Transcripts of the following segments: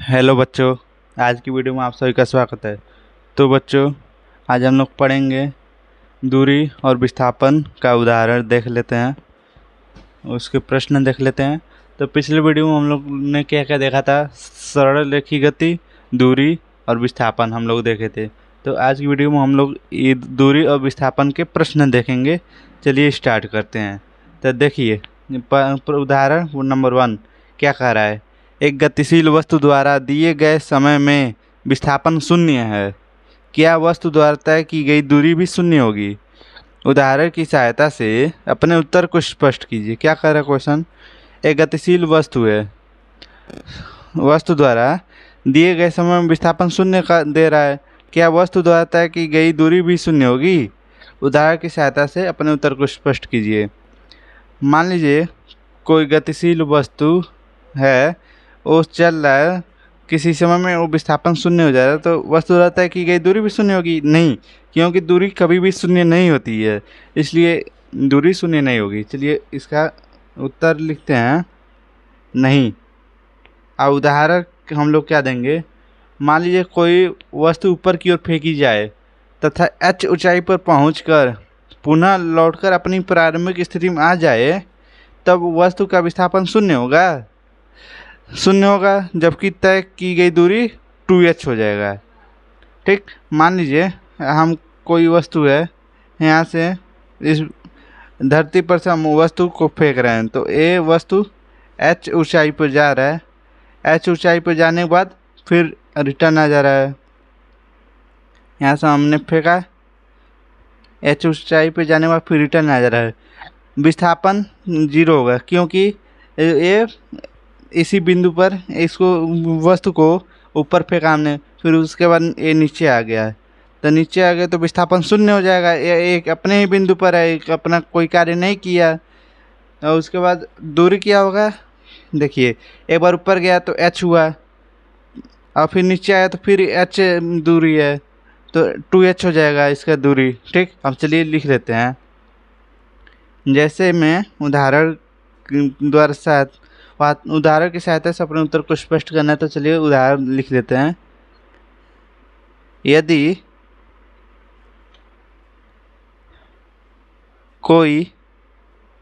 Hello बच्चों। आज की वीडियो में आप सभी का स्वागत है। तो बच्चों, आज हम लोग पढ़ेंगे दूरी और विस्थापन का उदाहरण देख लेते हैं, उसके प्रश्न देख लेते हैं। तो पिछले वीडियो में हम लोग ने क्या क्या देखा था? सरल रेखीय गति, दूरी और विस्थापन हम लोग देखे थे। तो आज की वीडियो में हम लोग ये दूरी और विस्थापन के प्रश्न देखेंगे। चलिए स्टार्ट करते हैं। तो देखिए, उदाहरण नंबर 1 क्या कह रहा है? एक गतिशील वस्तु द्वारा दिए गए समय में विस्थापन शून्य है। क्या वस्तु द्वारा तय की गई दूरी भी शून्य होगी? उदाहरण की सहायता से अपने उत्तर को स्पष्ट कीजिए। क्या कह रहा है क्वेश्चन? एक गतिशील वस्तु है, वस्तु द्वारा दिए गए समय में विस्थापन शून्य का दे रहा है। क्या वस्तु द्वारा तय की गई दूरी भी शून्य होगी? उदाहरण की सहायता से अपने उत्तर को स्पष्ट कीजिए। मान लीजिए कोई गतिशील वस्तु है, वो चल रहा है, किसी समय में वो विस्थापन शून्य हो जाएगा, तो वस्तु द्वारा तय की गई दूरी भी शून्य होगी? नहीं, क्योंकि दूरी कभी भी शून्य नहीं होती है, इसलिए दूरी शून्य नहीं होगी। चलिए इसका उत्तर लिखते हैं, नहीं। अब उदाहरण हम लोग क्या देंगे? मान लीजिए कोई वस्तु ऊपर की ओर फेंकी जाए तथा h ऊंचाई पर पहुंचकर पुनः लौटकर अपनी प्रारंभिक स्थिति में आ जाए, तब वस्तु का विस्थापन शून्य होगा। जबकि तय की गई दूरी 2h हो जाएगा। ठीक, मान लीजिए हम कोई वस्तु है, यहाँ से इस धरती पर से हम वस्तु को फेंक रहे हैं, तो ये वस्तु h ऊंचाई पर जा रहा है। h ऊंचाई पर जाने के बाद फिर रिटर्न आ जा रहा है। यहाँ से हमने फेंका, h ऊंचाई पर जाने के बाद फिर रिटर्न आ जा रहा है। विस्थापन 0 होगा, क्योंकि ये इसी बिंदु पर इसको वस्तु को ऊपर फेंका हमने, फिर उसके बाद ये नीचे आ गया है, तो नीचे आ गया तो विस्थापन शून्य हो जाएगा। ये एक अपने ही बिंदु पर है, एक अपना कोई कार्य नहीं किया। और उसके बाद दूरी क्या होगा? देखिए, एक बार ऊपर गया तो h हुआ, और फिर नीचे आया तो फिर h दूरी है, तो 2h हो जाएगा इसका दूरी। ठीक, अब चलिए लिख लेते हैं। जैसे मैं उदाहरण उदाहरण की सहायता से अपने उत्तर को स्पष्ट करना है, तो चलिए उदाहरण लिख लेते हैं। यदि कोई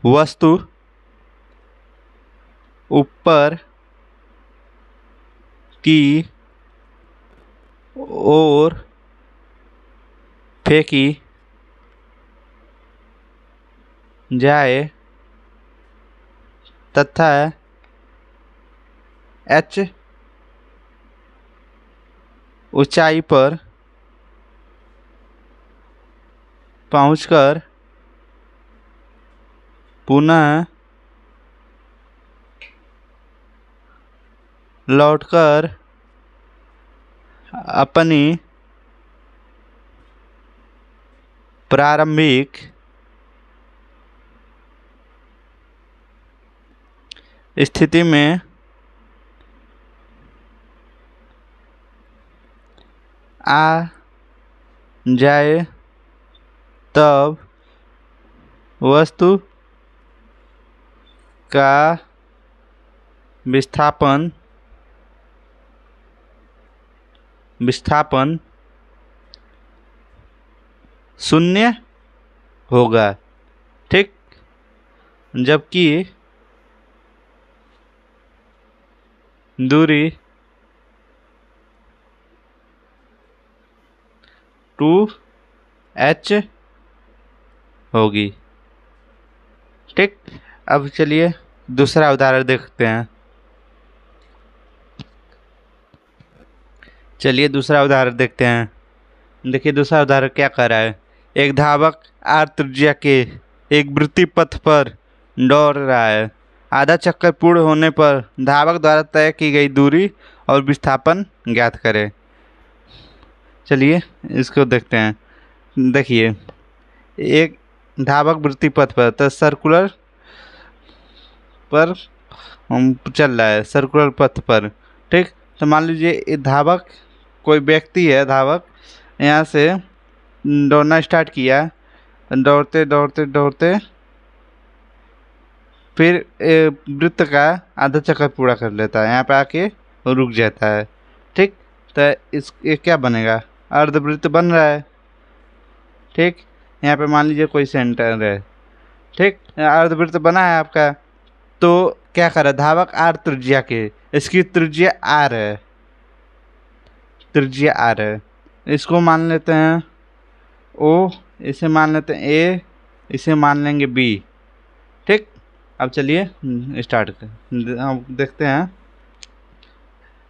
वस्तु ऊपर की ओर फेंकी जाए तथा h ऊंचाई पर पहुंचकर पुनः लौटकर अपनी प्रारंभिक स्थिति में आ जाए, तब वस्तु का विस्थापन शून्य होगा। ठीक, जबकि दूरी 2h होगी। ठीक, अब चलिए दूसरा उदाहरण देखते हैं। देखिए दूसरा उदाहरण क्या कर रहा है? एक धावक r त्रिज्या के एक वृत्तीय पथ पर दौड़ रहा है। आधा चक्कर पूर्ण होने पर धावक द्वारा तय की गई दूरी और विस्थापन ज्ञात करें। चलिए इसको देखते हैं। देखिए, एक धावक वृत्तीय पथ पर, तो सर्कुलर पर चल रहा है, सर्कुलर पथ पर। ठीक, तो मान लीजिए धावक कोई व्यक्ति है, धावक यहाँ से दौड़ना स्टार्ट किया, दौड़ते दौड़ते दौड़ते फिर वृत्त का आधा चक्कर पूरा कर लेता है, यहाँ पे आके रुक जाता है। ठीक, तो इस ये क्या बनेगा, अर्धवृत्त बन रहा है। ठीक, यहाँ पे मान लीजिए कोई सेंटर है। ठीक, अर्धवृत्त बना है आपका, तो क्या करे, धावक आर त्रिज्या के, इसकी त्रिज्या आर है, त्रिज्या आर है। इसको मान लेते हैं ओ, इसे मान लेते हैं ए, इसे मान लेंगे बी। ठीक, अब चलिए स्टार्ट कर, हम देखते हैं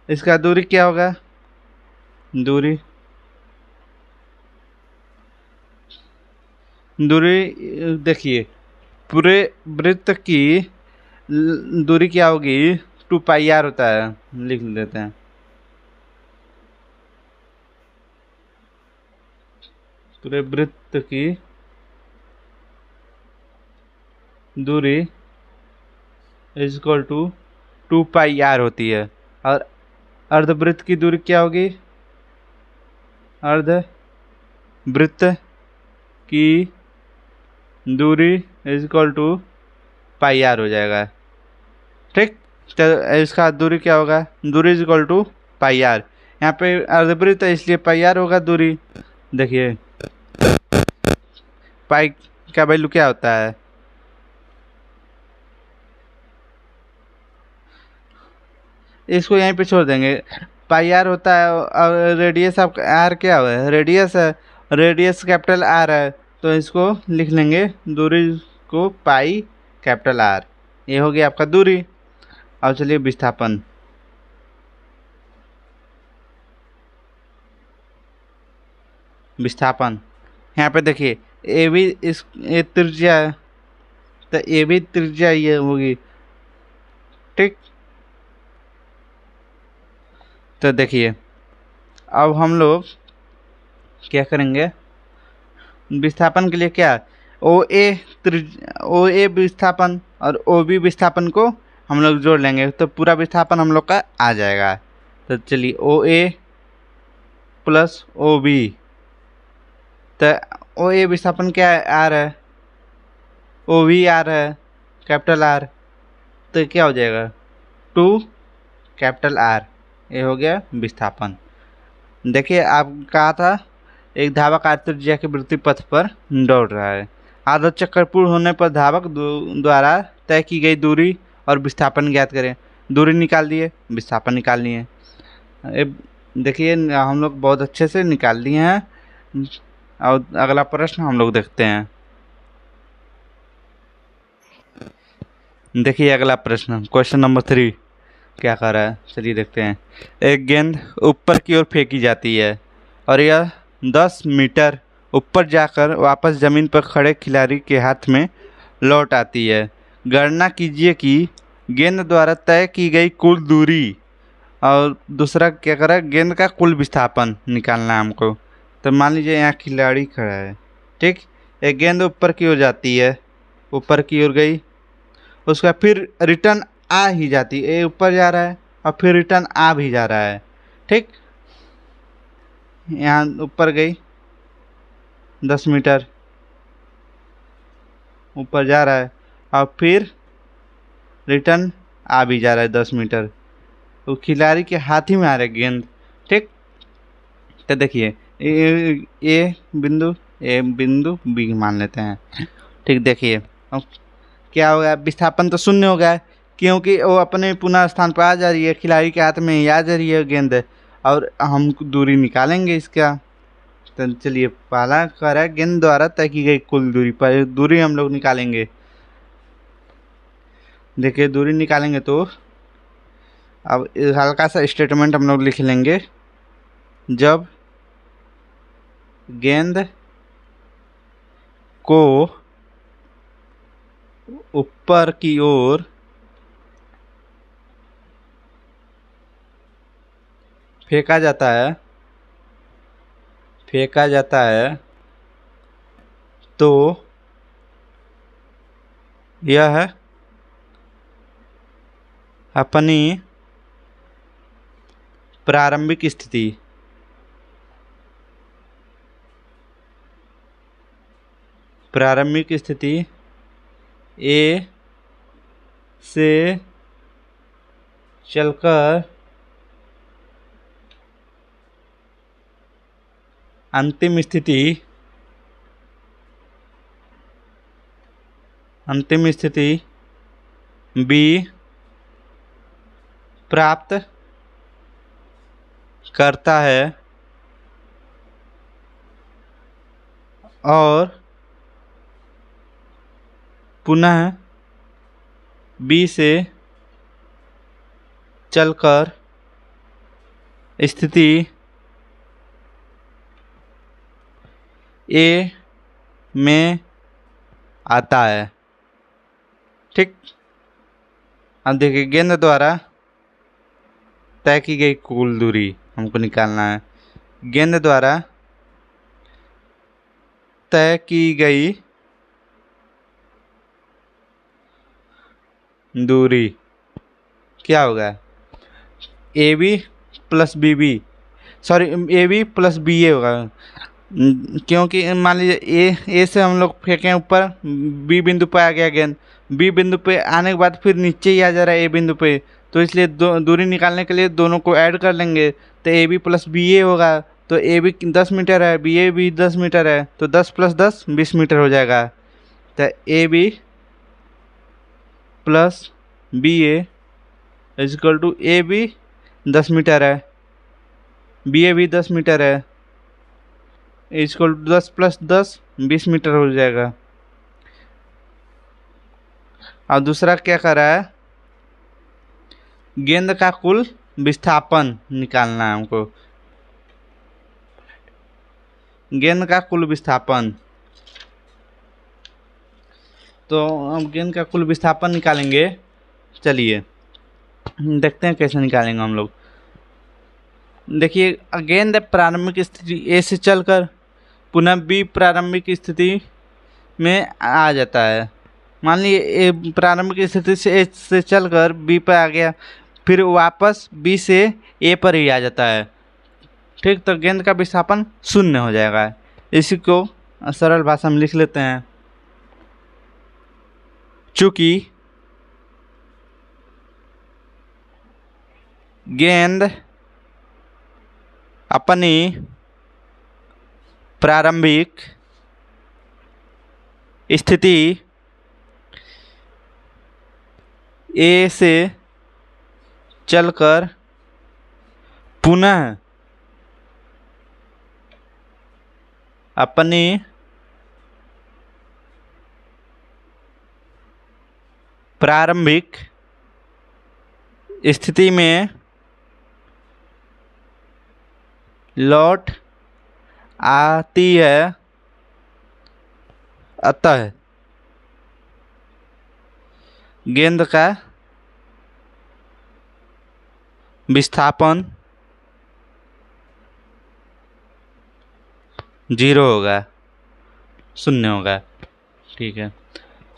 इसका दूरी क्या होगा। दूरी दूरी देखिए, पूरे वृत्त की दूरी क्या होगी, 2πr होता है, लिख लेते हैं। पूरे वृत्त की दूरी इज इक्वल टू 2πr होती है। और अर्धवृत्त की दूरी क्या होगी, अर्धवृत्त की दूरी इज इक्वल टू πr हो जाएगा। ठीक, तो इसका दूरी क्या होगा, दूरी इज इक्वल टू πr। यहाँ पे अर्धवृत्त है इसलिए πr होगा दूरी। देखिए पाई का वैल्यू क्या होता है, इसको यहीं पे छोड़ देंगे। πr होता है और रेडियस आपका आर क्या है, रेडियस है, रेडियस कैपिटल आर है, तो इसको लिख लेंगे दूरी को पाई कैपिटल आर। ये हो गया आपका दूरी। अब चलिए विस्थापन, विस्थापन यहाँ पे देखिए ए भी इस ये त्रिज्या है, तो ए भी त्रिज्या ये होगी। ठीक, तो देखिए अब हम लोग क्या करेंगे, विस्थापन के लिए क्या, ओ ए विस्थापन और ओ बी विस्थापन को हम लोग जोड़ लेंगे, तो पूरा विस्थापन हम लोग का आ जाएगा। तो चलिए ओ ए प्लस ओ बी, तो ओ ए विस्थापन क्या है, आर है, ओ वी आर है, कैपिटल आर, तो क्या हो जाएगा 2 कैपिटल आर। ये हो गया विस्थापन। देखिए आप कहा था एक धावक आर त्रिज्या के वृत्तीय पथ पर दौड़ रहा है। आधा चक्कर पूर्ण होने पर धावक द्वारा तय की गई दूरी और विस्थापन ज्ञात करें। दूरी निकाल दिए, विस्थापन निकाल लिए। देखिए हम लोग बहुत अच्छे से निकाल लिए हैं। और अगला प्रश्न हम लोग देखते हैं। देखिए अगला प्रश्न, क्वेश्चन नंबर 3 क्या कर रहा है, चलिए देखते हैं। एक गेंद ऊपर की ओर फेंकी जाती है और यह 10 मीटर ऊपर जाकर वापस ज़मीन पर खड़े खिलाड़ी के हाथ में लौट आती है। गणना कीजिए कि गेंद द्वारा तय की गई कुल दूरी और दूसरा क्या करा, गेंद का कुल विस्थापन निकालना है हमको। तो मान लीजिए यहाँ खिलाड़ी खड़ा है। ठीक, एक गेंद ऊपर की ओर जाती है, ऊपर की ओर गई, उसका फिर रिटर्न आ ही जाती है, ऊपर जा रहा है और फिर रिटर्न आ भी जा रहा है। ठीक, यहाँ ऊपर गई 10 मीटर ऊपर जा रहा है और फिर रिटर्न आ भी जा रहा है 10 मीटर। तो खिलाड़ी के हाथ ही में आ रहा है गेंद। ठीक, तो देखिए ए बिंदु बी मान लेते हैं। ठीक, देखिए अब क्या हो गया, विस्थापन तो शून्य हो गया है क्योंकि वो अपने पुनः स्थान पर आ जा रही है, खिलाड़ी के हाथ में ही आ जा रही है गेंद। और हम दूरी निकालेंगे इसका। तो चलिए पहला कह है गेंद द्वारा तय की गई कुल दूरी, पर दूरी हम लोग निकालेंगे। देखिए दूरी निकालेंगे तो अब हल्का सा स्टेटमेंट हम लोग लिख लेंगे। जब गेंद को ऊपर की ओर फेंका जाता है तो यह अपनी प्रारंभिक स्थिति ए से चलकर अंतिम स्थिति बी प्राप्त करता है और पुनः बी से चलकर स्थिति ए में आता है। ठीक, अब देखिए गेंद द्वारा तय की गई कुल दूरी हमको निकालना है। गेंद द्वारा तय की गई दूरी क्या होगा, A B plus B B, sorry A B plus B A होगा, क्योंकि मान लीजिए ए से हम लोग फेंकें ऊपर, बी बिंदु पे आ गया गेंद, बी बिंदु पे आने के बाद फिर नीचे ही आ जा रहा है ए बिंदु पे, तो इसलिए दूरी निकालने के लिए दोनों को ऐड कर लेंगे, तो A B plus B A होगा। तो ए बी 10 मीटर है, बी ए भी 10 मीटर है, तो 10 + 10 20 मीटर हो जाएगा। तो A B plus B A equal to A B 10 metre है, बी ए भी 10 मीटर है, इक्वल टू 10 + 10 20 मीटर हो जाएगा। और दूसरा क्या कर रहा है, गेंद का कुल विस्थापन निकालना है हमको। गेंद का कुल विस्थापन, तो हम गेंद का कुल विस्थापन निकालेंगे। चलिए देखते हैं कैसे निकालेंगे हम लोग। देखिए गेंद प्रारंभिक स्थिति ए से चलकर पुनः बी प्रारंभिक स्थिति में आ जाता है। मान लीजिए ए प्रारंभिक स्थिति से ए से चलकर बी पर आ गया, फिर वापस बी से ए पर ही आ जाता है। ठीक, तो गेंद का विस्थापन 0 हो जाएगा। इसी को सरल भाषा में लिख लेते हैं। चूंकि गेंद अपनी प्रारंभिक स्थिति ए से चलकर पुनः अपनी प्रारंभिक स्थिति में लौट आती है, अतः गेंद का विस्थापन 0 होगा, 0 होगा। ठीक है,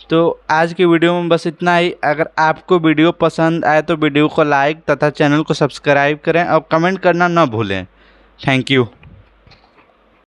तो आज की वीडियो में बस इतना ही। अगर आपको वीडियो पसंद आए तो वीडियो को लाइक तथा चैनल को सब्सक्राइब करें और कमेंट करना न भूलें। Thank you.